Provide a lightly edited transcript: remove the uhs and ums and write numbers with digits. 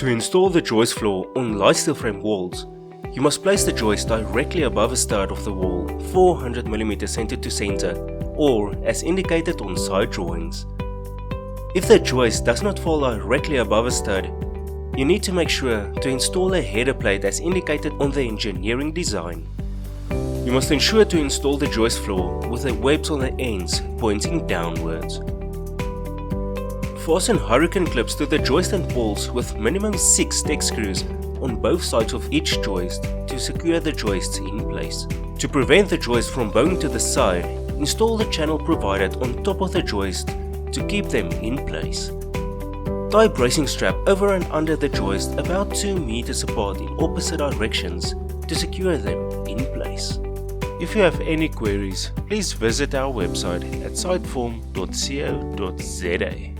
To install the joist floor on light steel frame walls, you must place the joist directly above a stud of the wall, 400mm center to center, or as indicated on side drawings. If the joist does not fall directly above a stud, you need to make sure to install a header plate as indicated on the engineering design. You must ensure to install the joist floor with the webs on the ends pointing downwards. Fasten hurricane clips to the joist and walls with minimum 6 stick screws on both sides of each joist to secure the joists in place. To prevent the joist from bowing to the side, install the channel provided on top of the joist to keep them in place. Tie a bracing strap over and under the joist about 2 meters apart in opposite directions to secure them in place. If you have any queries, please visit our website at siteform.co.za.